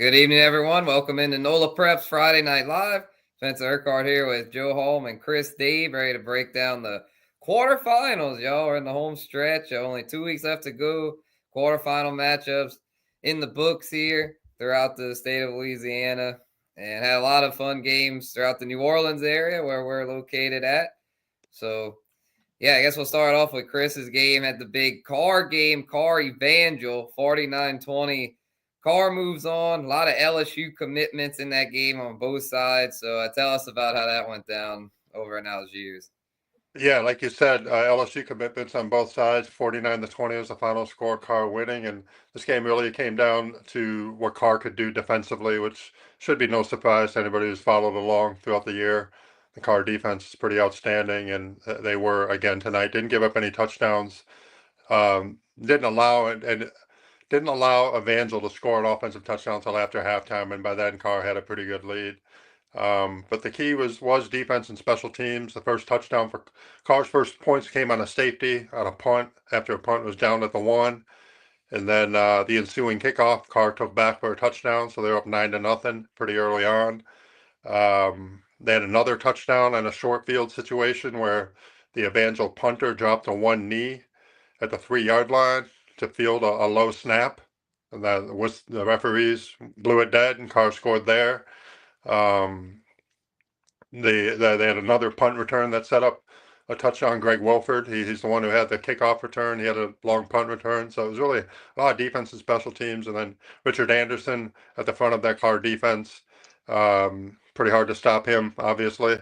Good evening, everyone. Welcome into NOLA Preps Friday Night Live. Spencer Urquhart here with Joe Halm and Chris Dabe, ready to break down the quarterfinals. Y'all are in the home stretch. Only 2 weeks left to go. Quarterfinal matchups in the books here throughout the state of Louisiana, and had a lot of fun games throughout the New Orleans area where we're located at. So, yeah, I guess we'll start off with Chris's game at the big Carr game, Carr Evangel, 49-20. Carr moves on. A lot of LSU commitments in that game on both sides. So tell us about how that went down over in Algiers. Yeah, like you said, LSU commitments on both sides. 49-20 was the final score, Carr winning. And this game really came down to what Carr could do defensively, which should be no surprise to anybody who's followed along throughout the year. The Carr defense is pretty outstanding, and they were again tonight. Didn't give up any touchdowns. Didn't allow Evangel to score an offensive touchdown until after halftime, and by then Carr had a pretty good lead. But the key was defense and special teams. The first touchdown for Carr's first points came on a safety on a punt after a punt was down at the 1. And then the ensuing kickoff, Carr took back for a touchdown, so they're up 9-0 pretty early on. They had another touchdown in a short field situation where the Evangel punter dropped to one knee at the 3-yard line to field a low snap. And the referees blew it dead, and Carr scored there. Um, they had another punt return that set up a touchdown. Greg Wolford, he's the one who had the kickoff return. He had a long punt return. So it was really a lot of defense and special teams. And then Richard Anderson at the front of that Carr defense. Pretty hard to stop him, obviously.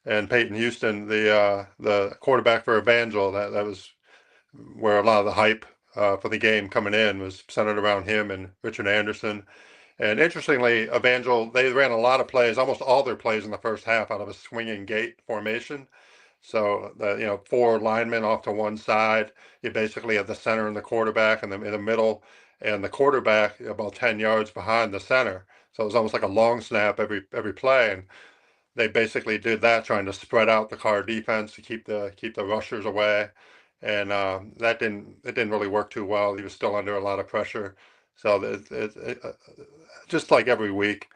And Peyton Houston, the quarterback for Evangel, that was where a lot of the hype for the game coming in was centered around him and Richard Anderson. And interestingly, Evangel, they ran a lot of plays, almost all their plays in the first half out of a swinging gate formation. So the 4 linemen off to one side. You basically have the center and the quarterback in the middle, and the quarterback about 10 yards behind the center. So it was almost like a long snap every play, and they basically did that, trying to spread out the Carr defense to keep the rushers away, and it didn't really work too well. He was still under a lot of pressure. So just like every week,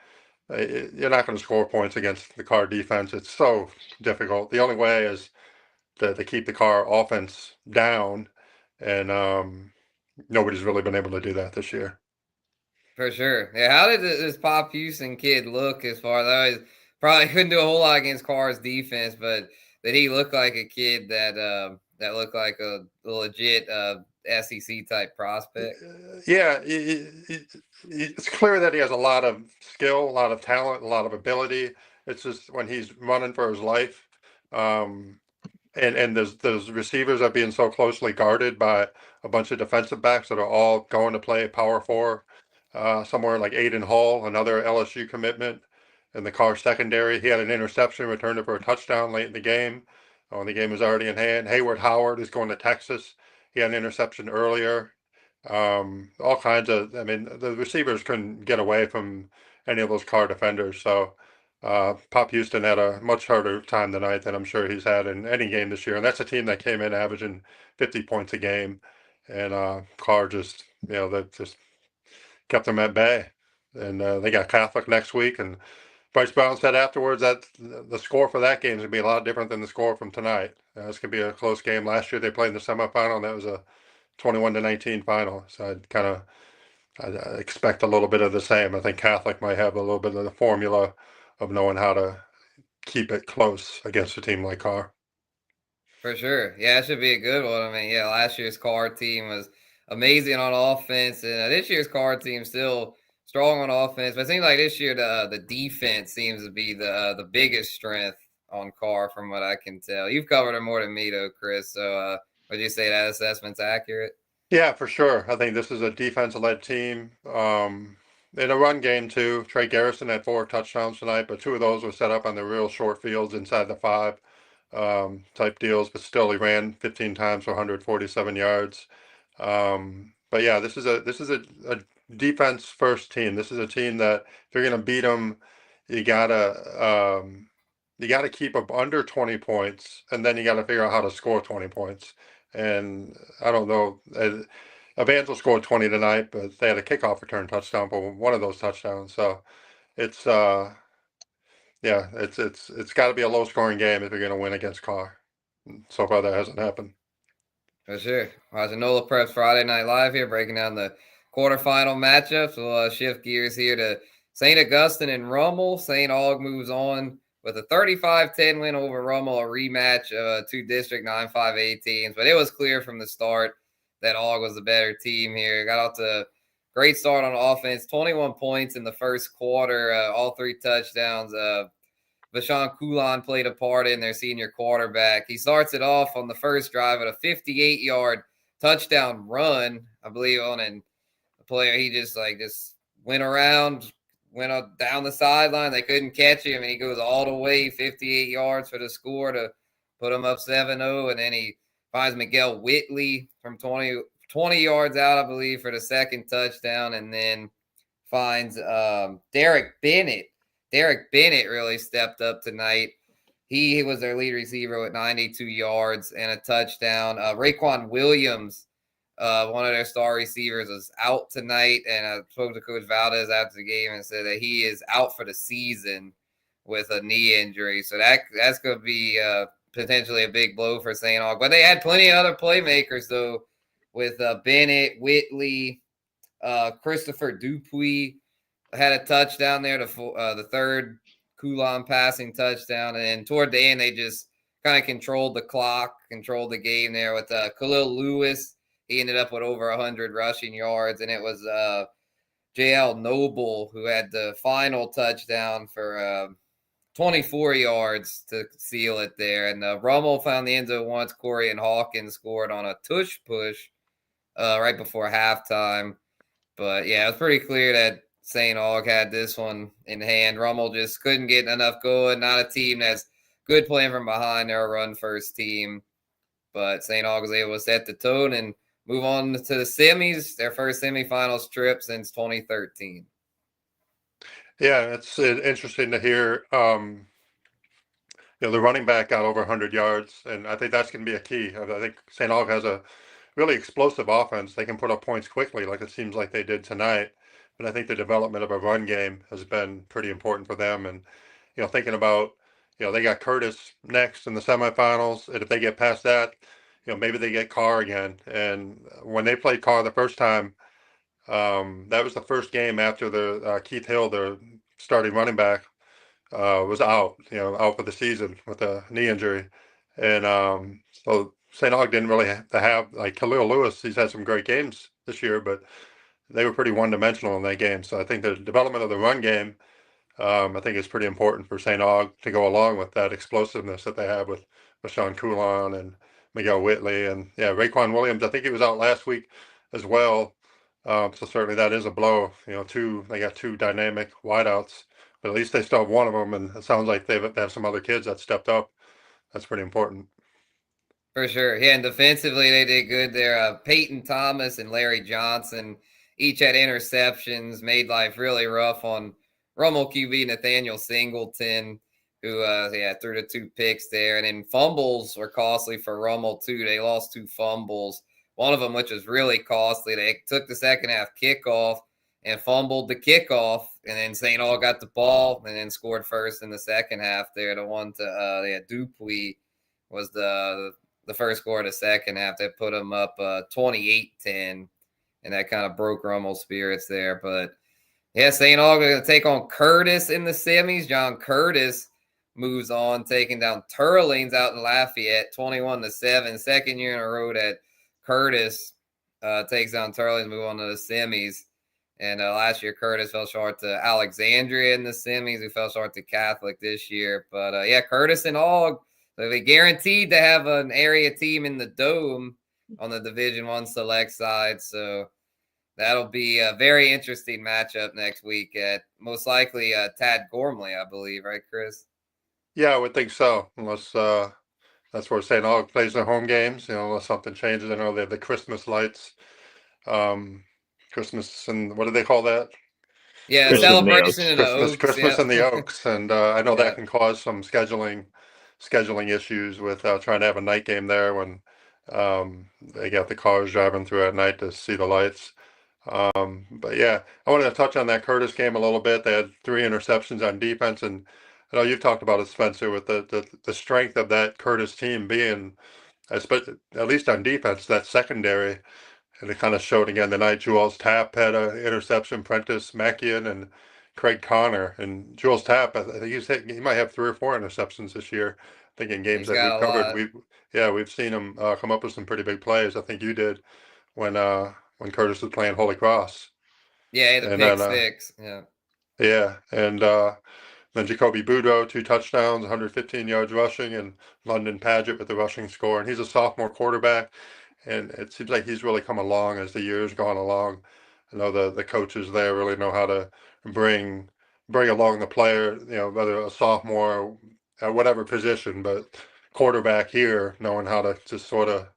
you're not going to score points against the Carr defense. It's so difficult. The only way is to keep the Carr offense down, and nobody's really been able to do that this year. For sure. Yeah, how did this Pop Houston kid look as far as probably couldn't do a whole lot against Carr's defense, but did he look like a kid that looked like a legit SEC type prospect? Yeah, it's clear that he has a lot of skill, a lot of talent, a lot of ability. It's just when he's running for his life, um, and those receivers are being so closely guarded by a bunch of defensive backs that are all going to play power 4, somewhere like Aiden Hall, another LSU commitment in the Carr secondary. He had an interception, returned it for a touchdown late in the game when the game was already in hand. Hayward Howard is going to Texas. He had an interception earlier. All kinds of, I mean, the receivers couldn't get away from any of those Carr defenders. So Pop Houston had a much harder time tonight than I'm sure he's had in any game this year. And that's a team that came in averaging 50 points a game. And Carr just, that just kept them at bay. And they got Catholic next week. And Bryce Brown said afterwards that the score for that game is going to be a lot different than the score from tonight. It's going to be a close game. Last year they played in the semifinal, and that was a 21-19 final. So I expect a little bit of the same. I think Catholic might have a little bit of the formula of knowing how to keep it close against a team like Carr. For sure. Yeah, it should be a good one. I mean, yeah, last year's Carr team was amazing on offense, and this year's Carr team still strong on offense. But it seems like this year the defense seems to be the biggest strength on Carr, from what I can tell. You've covered it more than me, though, Chris. So would you say that assessment's accurate? Yeah, for sure. I think this is a defense-led team. In a run game too, Trey Garrison had 4 touchdowns tonight, but 2 of those were set up on the real short fields inside the 5 type deals. But still, he ran 15 times for 147 yards. But yeah, this is a defense first team. This is a team that if you're going to beat them, you gotta keep up under 20 points, and then you got to figure out how to score 20 points. And I don't know. Evangel scored 20 tonight, but they had a kickoff return touchdown for one of those touchdowns. So it's yeah, it's got to be a low scoring game if you're going to win against Carr. So far, that hasn't happened. For sure. Watching NOLA Preps Friday Night Live here, breaking down the quarterfinal matchups. We'll shift gears here to St. Augustine and Rummel. St. Aug moves on with a 35-10 win over Rummel, a rematch of two District 9-5A teams. But it was clear from the start that Aug was the better team here. Got off to a great start on offense, 21 points in the first quarter, all three touchdowns. Vashawn Coulon played a part in their senior quarterback. He starts it off on the first drive at a 58-yard touchdown run, I believe, on a player. He just went around, went down the sideline. They couldn't catch him, and he goes all the way 58 yards for the score to put him up 7-0. And then he finds Miguel Whitley from 20 yards out, I believe, for the second touchdown, and then finds Derek Bennett. Derek Bennett really stepped up tonight. He was their lead receiver with 92 yards and a touchdown. Raekwon Williams, one of their star receivers, was out tonight, and I spoke to Coach Valdez after the game and said that he is out for the season with a knee injury. So that's going to be potentially a big blow for St. Aug. But they had plenty of other playmakers, though, with Bennett, Whitley, Christopher Dupuis had a touchdown there, the third Coulon passing touchdown. And then toward the end, they just kind of controlled the clock, controlled the game there with Khalil Lewis. He ended up with over 100 rushing yards. And it was J.L. Noble who had the final touchdown for 24 yards to seal it there. And Rummel found the end zone once. Corey and Hawkins scored on a tush push right before halftime. But, yeah, it was pretty clear that St. Aug had this one in hand. Rummel just couldn't get enough going. Not a team that's good playing from behind. They're a run-first team. But St. Aug was able to set the tone and move on to the semis, their first semifinals trip since 2013. Yeah, it's interesting to hear. The running back got over 100 yards, and I think that's going to be a key. I think St. Aug has a really explosive offense. They can put up points quickly, like it seems like they did tonight. But I think the development of a run game has been pretty important for them. And thinking about, they got Curtis next in the semifinals, and if they get past that, maybe they get Carr again. And when they played Carr the first time, that was the first game after the Keith Hill, their starting running back, was out, out for the season with a knee injury. And so St. Aug didn't really have like Khalil Lewis. He's had some great games this year, but they were pretty one-dimensional in that game. So I think the development of the run game, I think is pretty important for St. Aug to go along with that explosiveness that they have with Sean Coulon and Miguel Whitley. And yeah, Raekwon Williams, I think he was out last week as well. So certainly that is a blow. They got two dynamic wideouts, but at least they still have one of them. And it sounds like they have some other kids that stepped up. That's pretty important. For sure. Yeah, and defensively, they did good there. Peyton Thomas and Larry Johnson each had interceptions, made life really rough on Rummel QB Nathaniel Singleton, who threw the two picks there. And then fumbles were costly for Rummel, too. They lost two fumbles. One of them, which was really costly, they took the second half kickoff and fumbled the kickoff. And then St. Aug got the ball and then scored first in the second half there. The one to Dupuis was the first score of the second half that put them up 28-10, and that kind of broke Rummel's spirits there. But, yeah, St. Aug going to take on Curtis in the semis. John Curtis moves on, taking down Turlings out in Lafayette, 21-7. Second year in a row that Curtis takes down Turlings, move on to the semis. And last year, Curtis fell short to Alexandria in the semis. We fell short to Catholic this year. But, Curtis and Aug, so they guaranteed to have an area team in the Dome on the Division I select side. So that'll be a very interesting matchup next week at most likely Tad Gormley, I believe. Right, Chris? Yeah, I would think so, unless that's where St. Aug plays their home games, unless something changes. I know they have the Christmas lights, Christmas, and what do they call that? Yeah, Christmas in the celebration Oaks. in the Oaks. Christmas in the Oaks, and I know that Yep. can cause some scheduling issues with trying to have a night game there when They got the cars driving through at night to see the lights. But yeah, I wanted to touch on that Curtis game a little bit. They had 3 interceptions on defense, and I know you've talked about it, Spencer, with the strength of that Curtis team being, at least on defense, that secondary. And it kind of showed again tonight. Jules Tapp had an interception. Prentice Mackian and Craig Connor. And Jules Tapp, I think he might have 3 or 4 interceptions this year. I think in games He's that got we've a covered, lot. we've seen him come up with some pretty big plays. I think you did when Curtis was playing Holy Cross. Yeah, he had the And pick then six. Yeah. yeah, and then Jacoby Budo, 2 touchdowns, 115 yards rushing, and London Paget with the rushing score. And he's a sophomore quarterback, and it seems like he's really come along as the years gone along. I know the coaches there really know how to bring bring along the player, whether a sophomore at whatever position, but quarterback here, knowing how to just sort of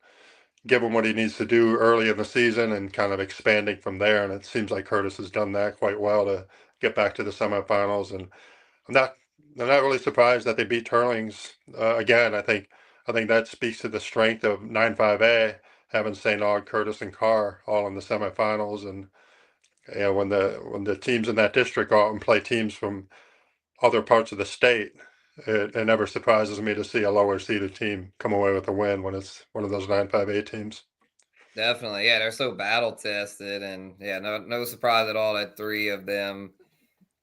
give him what he needs to do early in the season and kind of expanding from there. And it seems like Curtis has done that quite well to get back to the semifinals. And I'm not I'm not really surprised that they beat Turlings again. I think that speaks to the strength of 9-5A having St. Aug, Curtis, and Carr all in the semifinals. And when the teams in that district go out and play teams from other parts of the state, it never surprises me to see a lower seeded team come away with a win when it's one of those 9-5A teams. Definitely. Yeah, they're so battle tested, and yeah, no surprise at all that three of them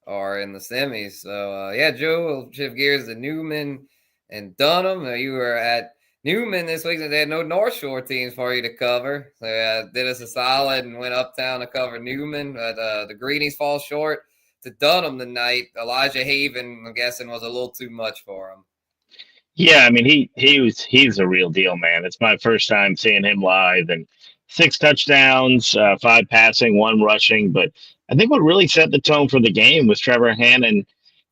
are in the semis. So yeah, Joe, we'll shift gears to Newman and Dunham. You were at Newman this week, and they had no North Shore teams for you to cover. So yeah, did us a solid and went uptown to cover Newman, but the Greenies fall short to Dunham tonight. Elijah Haven, I'm guessing, was a little too much for him. Yeah, I mean he's a real deal, man. It's my first time seeing him live, and 6 touchdowns, 5 passing, 1 rushing. But I think what really set the tone for the game was Trevor Hannon.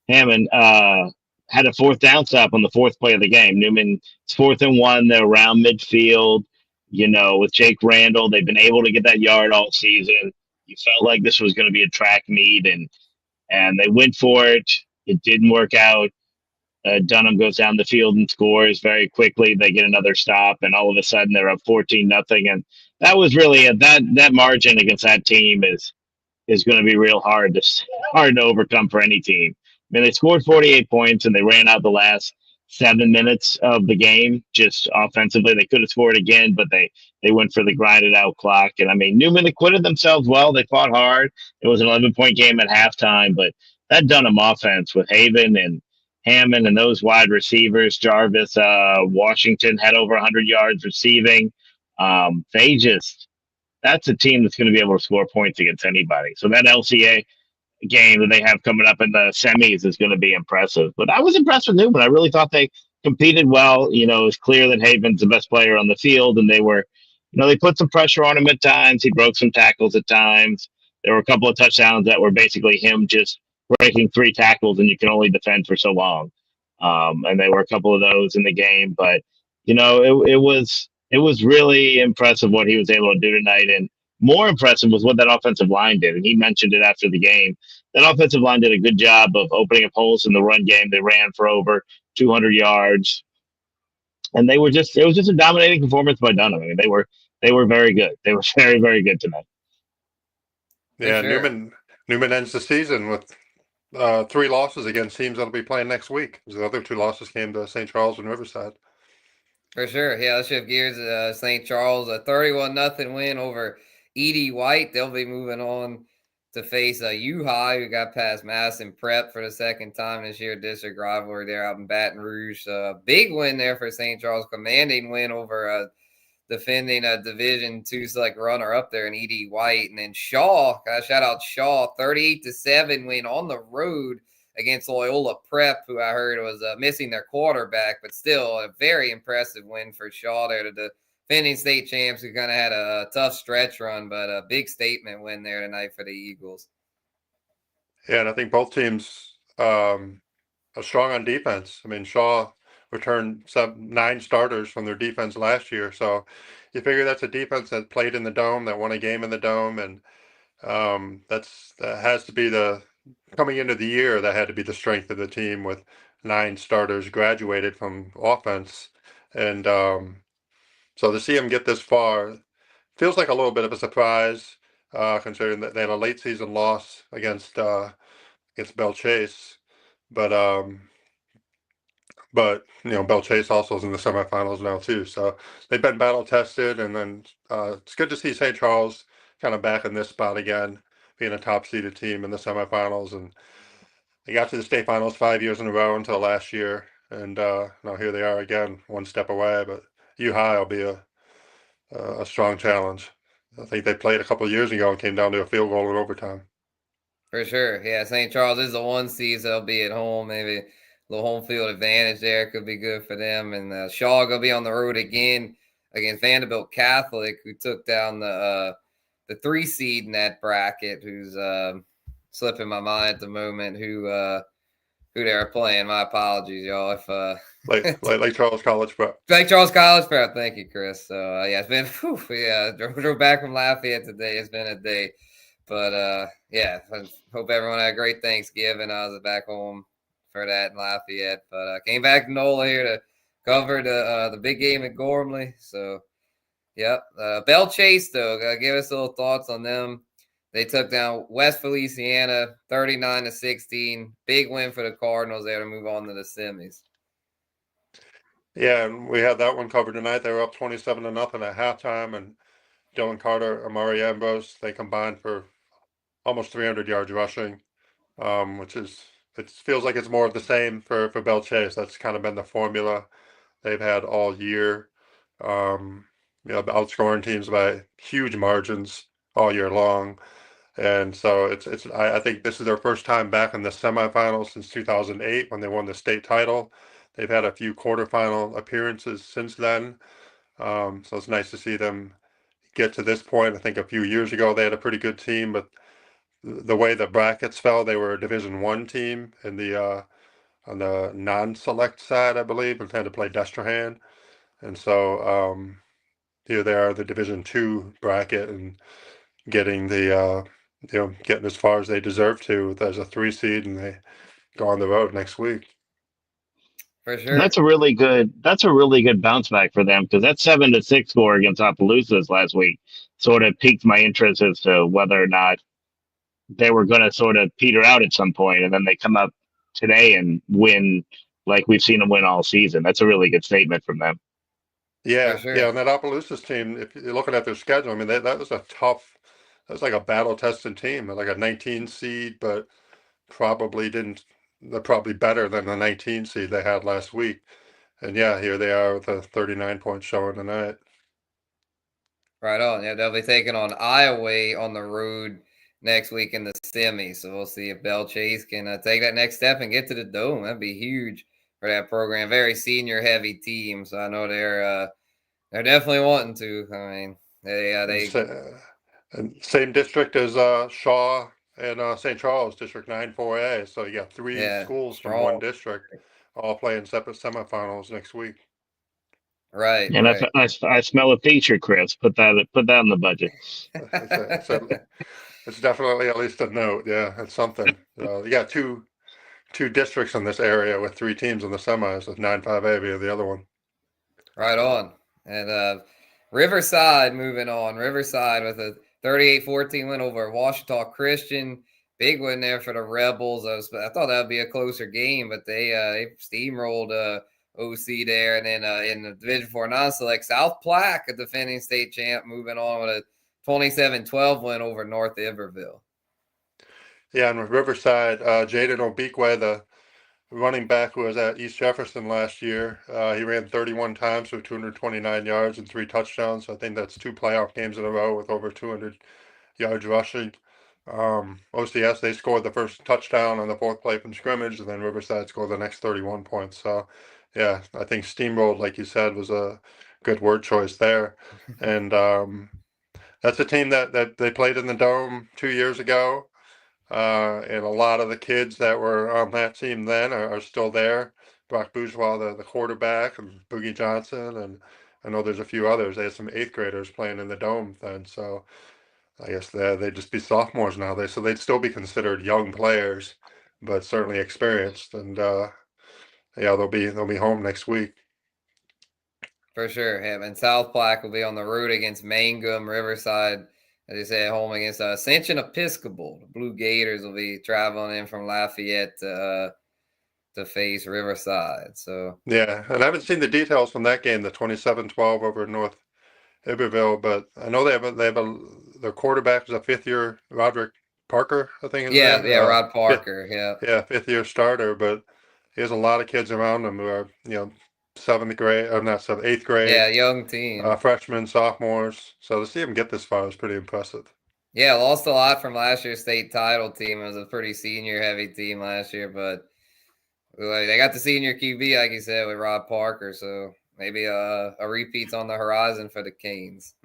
Hammond had a fourth down stop on the fourth play of the game. Newman's 4th and 1. They're around midfield. With Jake Randall, they've been able to get that yard all season. You felt like this was going to be a track meet, and they went for it. It didn't work out. Dunham goes down the field and scores very quickly. They get another stop, and all of a sudden they're up 14-0. And that was really that margin against that team is going to be real hard to overcome for any team. I mean, they scored 48 points and they ran out the last 7 minutes of the game just offensively. They could have scored again, but they went for the grinded out clock. And I mean, Newman acquitted themselves well. They fought hard. It was an 11-point game at halftime, but that Dunham offense with Haven and Hammond and those wide receivers, Jarvis, Washington had over 100 yards receiving. They just that's a team that's going to be able to score points against anybody. So that LCA game that they have coming up in the semis is going to be impressive. But I was impressed with Newman. I really thought they competed well. It was clear that Haven's the best player on the field, and they put some pressure on him at times. He broke some tackles at times. There were a couple of touchdowns that were basically him just breaking 3 tackles, and you can only defend for so long. And there were a couple of those in the game, but it was really impressive what he was able to do tonight, and more impressive was what that offensive line did. And he mentioned it after the game. That offensive line did a good job of opening up holes in the run game. They ran for over 200 yards, and it was just a dominating performance by Dunham. I mean, they were very good. They were very, very good tonight. For Yeah, sure. Newman ends the season with 3 losses against teams that'll be playing next week. The other 2 losses came to St. Charles and Riverside. For sure. Yeah, let's shift gears. St. Charles, a 31-0 win over Edie White. They'll be moving on to face U-High, who got past Madison Prep for the second time this year. District rivalry there out in Baton Rouge. Big win there for St. Charles. Commanding win over defending a Division II select runner up there in Edie White. And then Shaw, shout out Shaw, 38-7 win on the road against Loyola Prep, who I heard was missing their quarterback, but still a very impressive win for Shaw there, the defending state champs, who kind of had a tough stretch run, but a big statement win there tonight for the Eagles. Yeah, and I think both teams are strong on defense. I mean, Shaw returned 9 starters from their defense last year, so you figure that's a defense that played in the dome, that won a game in the dome, and that has to be the coming into the year. That had to be the strength of the team with 9 starters graduated from offense, and So to see them get this far feels like a little bit of a surprise, considering that they had a late season loss against Bell Chase, but Bell Chase also is in the semifinals now too. So they've been battle tested, and then it's good to see St. Charles kind of back in this spot again, being a top seeded team in the semifinals, and they got to the state finals 5 years in a row until last year, and now here they are again, one step away. But U High will be a strong challenge. I think they played a couple of years ago and came down to a field goal in overtime. For sure. Yeah, St. Charles is the 1 seed, so they'll be at home. Maybe a little home field advantage there could be good for them. And Shaw going to be on the road again against Vanderbilt Catholic, who took down the 3 seed in that bracket, who's slipping my mind at the moment, who they were playing. My apologies, y'all. If Like Charles College Prep. Lake Charles College Prep. Thank you, Chris. So yeah, it's been drove back from Lafayette today. It's been a day. But yeah, I hope everyone had a great Thanksgiving. I was back home for that in Lafayette, but came back to NOLA here to cover the big game at Gormley. So, yep. Bell Chase though, give us a little thoughts on them. They took down West Feliciana 39-16. Big win for the Cardinals there to move on to the semis. Yeah, and we had that one covered tonight. They were up 27-0 at halftime, and Dylan Carter, Amari Ambrose, they combined for almost 300 yards rushing, which is it feels like it's more of the same for Bell Chase. That's kind of been the formula they've had all year. Outscoring teams by huge margins all year long. And so I think this is their first time back in the semifinals since 2008 when they won the state title. They've had a few quarterfinal appearances since then. So it's nice to see them get to this point. I think a few years ago they had a pretty good team, but the way the brackets fell, they were a Division I team in the on the non-select side, I believe, and had to play Destrehan. And so here they are, the Division II bracket, and getting getting as far as they deserve to as a 3 seed, and they go on the road next week. For sure. That's a really good bounce back for them, because that 7-6 score against Opelousas last week sort of piqued my interest as to whether or not they were going to sort of peter out at some point, and then they come up today and win like we've seen them win all season. That's a really good statement from them. Yeah, sure. yeah, and that Opelousas team, if you're looking at their schedule, I mean, that was like a battle-tested team, like a 19 seed, but they're probably better than the 19 seed they had last week. And yeah, here they are with a 39-point showing tonight. Right on. Yeah, they'll be taking on Iowa on the road next week in the semi. So we'll see if Bell Chase can take that next step and get to the Dome. That'd be huge for that program. Very senior heavy team. So I know they're definitely wanting to. I mean, And same district as Shaw and St. Charles, District 9 4A. So you got three schools from one district all playing separate semifinals next week. Right. And right. I smell a feature, Chris. Put that in the budget. It's definitely at least a note. Yeah, it's something. You got two districts in this area with 3 teams in the semis, with 9-5A being the other one. Right on. And Riverside moving on. Riverside with a 38-14 win over Washita Christian. Big win there for the Rebels. I thought that would be a closer game, but they steamrolled OC there. And then in the Division IV non-select, South Platte, a defending state champ, moving on with a 27-12 win over North Iberville. Yeah, and with Riverside, Jaden Obikwe, the running back who was at East Jefferson last year, he ran 31 times for 229 yards and 3 touchdowns. So I think that's 2 playoff games in a row with over 200 yards rushing. OCS, they scored the first touchdown on the 4th play from scrimmage, and then Riverside scored the next 31 points. So, yeah, I think steamrolled, like you said, was a good word choice there. And that's a team that they played in the Dome 2 years ago. And a lot of the kids that were on that team then are still there. Brock Bourgeois, the quarterback, and Boogie Johnson, and I know there's a few others. They had some 8th graders playing in the Dome then, so I guess they'd just be sophomores now. So they'd still be considered young players, but certainly experienced. And yeah, they'll be home next week. For sure. Yeah, and South Platte will be on the road against Mangum. Riverside, as you say, at home against Ascension Episcopal. The Blue Gators will be traveling in from Lafayette to face Riverside. So Yeah, and I haven't seen the details from that game, the 27-12 over in North Iberville, but I know their quarterback is a fifth-year Roderick Parker, I think his name. yeah, Rod Parker. Yeah. Fifth-year starter, but he has a lot of kids around him who are, seventh grade, or not seventh, eighth grade, Yeah, young team. freshmen, sophomores. So to see him get this far is pretty impressive. Yeah, lost a lot from last year's state title team. It was a pretty senior heavy team last year, but they got the senior QB, like you said, with Rod Parker. So maybe a repeat's on the horizon for the Canes.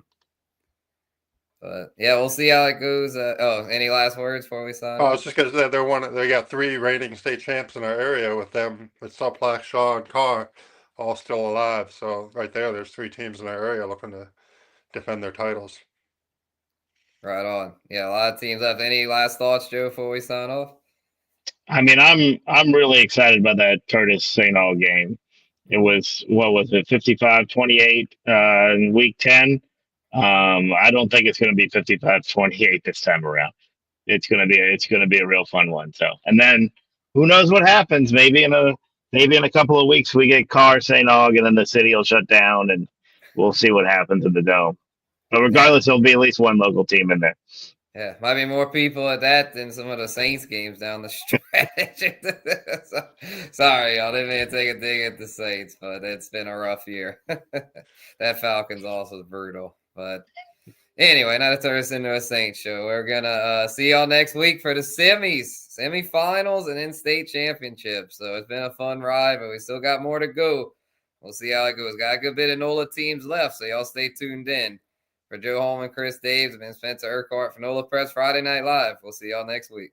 But yeah, we'll see how it goes. Any last words before we sign Oh, off? it's just because they got three reigning state champs in our area with them, with Suplac, Shaw, and Carr, all still alive. So right there's three teams in our area looking to defend their titles. Right on. Yeah, a lot of teams left. Any last thoughts, Joe, before we sign off? I mean, I'm really excited about that Curtis St. All game. It was, what was it, 55-28 in week 10. I don't think it's going to be 55-28 this time around. It's going to be a real fun one. So, and then who knows what happens? Maybe in a couple of weeks we get Carr St. Aug, and then the city will shut down, and we'll see what happens in the dome. But regardless, there'll be at least one local team in there. Yeah, might be more people at that than some of the Saints games down the stretch. Sorry, y'all. Didn't mean to take a dig at the Saints, but it's been a rough year. That Falcons also is brutal. But anyway, not to turn us into a Saints show. We're going to see y'all next week for the semifinals, and in-state championships. So it's been a fun ride, but we still got more to go. We'll see how it goes. Got a good bit of NOLA teams left, so y'all stay tuned in. For Joe Halm and Chris Dabe, I've been Spencer Urquhart for NOLA Press Friday Night Live. We'll see y'all next week.